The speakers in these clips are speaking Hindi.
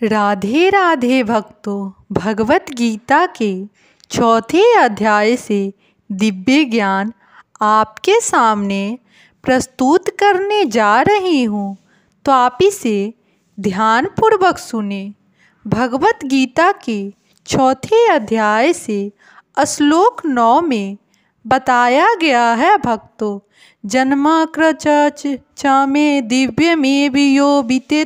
राधे राधे भक्तों, भगवत गीता के चौथे अध्याय से दिव्य ज्ञान आपके सामने प्रस्तुत करने जा रही हूँ, तो आप इसे ध्यानपूर्वक सुने। भगवत गीता के चौथे अध्याय से श्लोक 9 में बताया गया है भक्तों, जन्माकृच च मे दिव्य में वियो बीते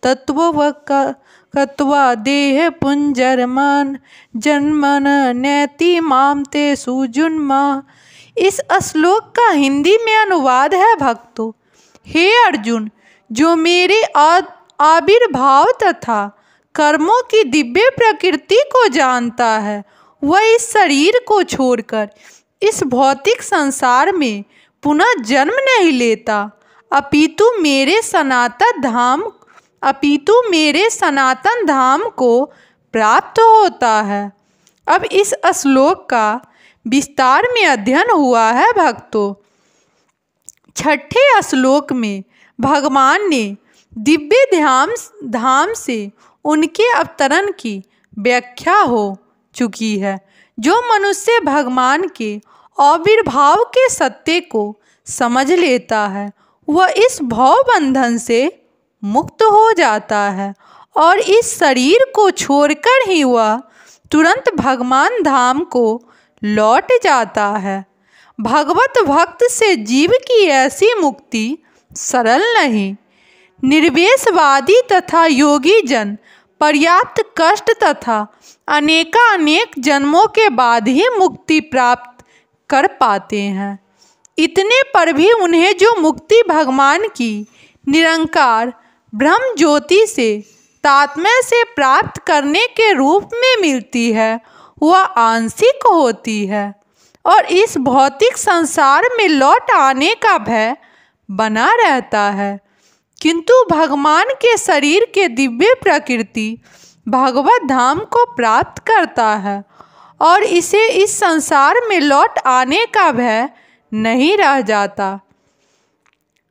तत्वकत्वा देह पुंजरमान जन्मन नैति माम ते सुजुन्मा। इस श्लोक का हिंदी में अनुवाद है भक्तों, हे अर्जुन, जो मेरे आविर्भाव तथा कर्मों की दिव्य प्रकृति को जानता है, वह इस शरीर को छोड़कर इस भौतिक संसार में पुनः जन्म नहीं लेता, अपितु मेरे सनातन धाम को प्राप्त होता है। अब इस श्लोक का विस्तार में अध्ययन हुआ है भक्तों। छठे श्लोक में भगवान ने दिव्य धाम से उनके अवतरण की व्याख्या हो चुकी है। जो मनुष्य भगवान के आविर्भाव के सत्य को समझ लेता है, वह इस भव बंधन से मुक्त हो जाता है और इस शरीर को छोड़कर ही वह तुरंत भगवान धाम को लौट जाता है। भगवत भक्त से जीव की ऐसी मुक्ति सरल नहीं। निर्वेशवादी तथा योगी जन पर्याप्त कष्ट तथा अनेक जन्मों के बाद ही मुक्ति प्राप्त कर पाते हैं। इतने पर भी उन्हें जो मुक्ति भगवान की निरंकार ब्रह्म ज्योति से तात्म्य से प्राप्त करने के रूप में मिलती है, वह आंशिक होती है और इस भौतिक संसार में लौट आने का भय बना रहता है। किंतु भगवान के शरीर के दिव्य प्रकृति भगवत धाम को प्राप्त करता है और इसे इस संसार में लौट आने का भय नहीं रह जाता।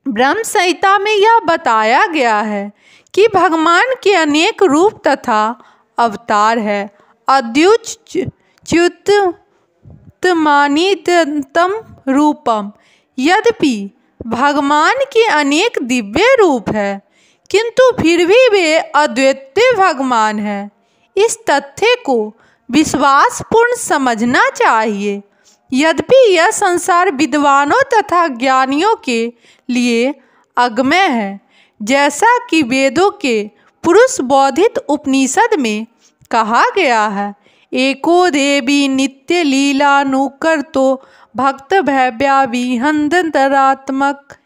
ब्रह्म संहिता में यह बताया गया है कि भगवान के अनेक रूप तथा अवतार है। अद्युच्युतमानितम रूपम। यद्यपि भगवान के अनेक दिव्य रूप है, किंतु फिर भी वे अद्वितीय भगवान हैं। इस तथ्य को विश्वासपूर्ण समझना चाहिए। यद्यपि यह संसार विद्वानों तथा ज्ञानियों के लिए अगम्य है, जैसा कि वेदों के पुरुष बोधित उपनिषद में कहा गया है, एको देवी नित्य लीलानुकर्तो भक्त भैव्याविहंतरात्मक।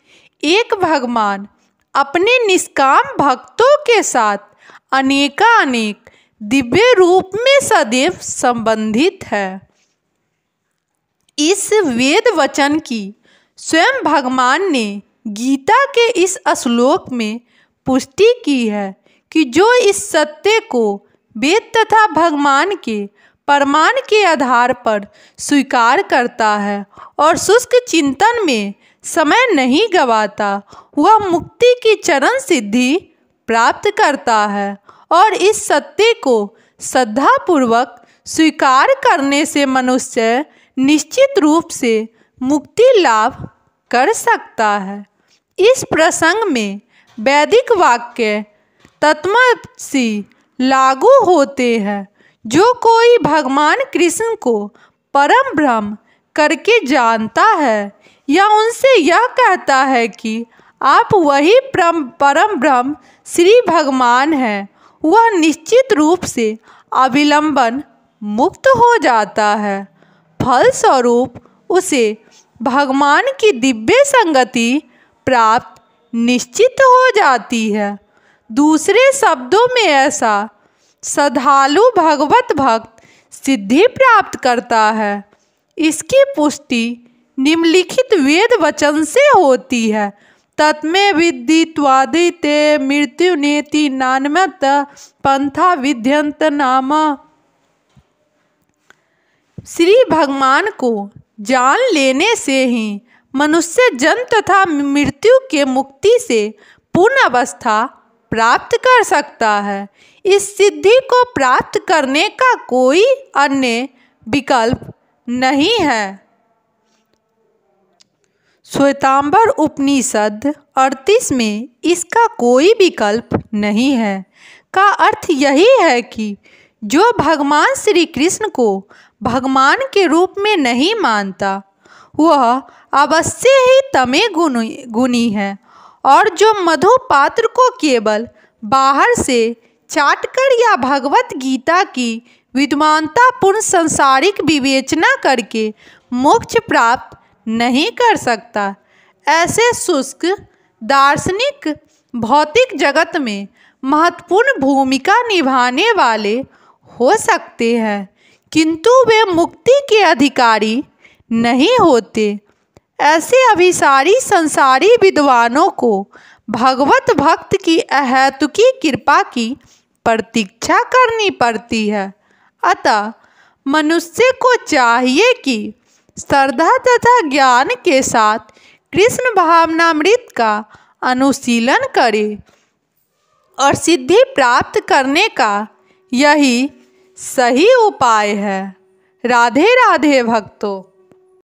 एक भगवान अपने निष्काम भक्तों के साथ अनेक दिव्य रूप में सदैव संबंधित है। इस वेद वचन की स्वयं भगवान ने गीता के इस श्लोक में पुष्टि की है कि जो इस सत्य को वेद तथा भगवान के प्रमाण के आधार पर स्वीकार करता है और शुष्क चिंतन में समय नहीं गंवाता, वह मुक्ति की चरण सिद्धि प्राप्त करता है और इस सत्य को श्रद्धापूर्वक स्वीकार करने से मनुष्य निश्चित रूप से मुक्ति लाभ कर सकता है। इस प्रसंग में वैदिक वाक्य तत्वमसि लागू होते हैं। जो कोई भगवान कृष्ण को परम ब्रह्म करके जानता है या उनसे यह कहता है कि आप वही परम ब्रह्म श्री भगवान हैं, वह निश्चित रूप से अविलंबन मुक्त हो जाता है। फलस्वरूप उसे भगवान की दिव्य संगति प्राप्त निश्चित हो जाती है। दूसरे शब्दों में ऐसा श्रद्धालु भगवत भक्त सिद्धि प्राप्त करता है। इसकी पुष्टि निम्नलिखित वेद वचन से होती है, तत्मे विदित्वादिते मृत्यु नेति नान्यत पंथा विद्यंत नाम। श्री भगवान को जान लेने से ही मनुष्य जन्म तथा मृत्यु के मुक्ति से पूर्ण अवस्था प्राप्त कर सकता है। इस सिद्धि को प्राप्त करने का कोई अन्य विकल्प नहीं है। श्वेतांबर उपनिषद 38 में इसका कोई विकल्प नहीं है का अर्थ यही है कि जो भगवान श्री कृष्ण को भगवान के रूप में नहीं मानता वह अवश्य ही तमे गुणी है, और जो मधु पात्र को केवल बाहर से चाटकर या भगवत गीता की विद्वानतापूर्ण सांसारिक विवेचना करके मोक्ष प्राप्त नहीं कर सकता, ऐसे शुष्क दार्शनिक भौतिक जगत में महत्वपूर्ण भूमिका निभाने वाले हो सकते हैं, किंतु वे मुक्ति के अधिकारी नहीं होते। ऐसे अभिसारी संसारी विद्वानों को भगवत भक्त की अहेतुकी कृपा की प्रतीक्षा करनी पड़ती है। अतः मनुष्य को चाहिए कि श्रद्धा तथा ज्ञान के साथ कृष्ण भावनामृत का अनुशीलन करे और सिद्धि प्राप्त करने का यही सही उपाय है। राधे राधे भक्तों।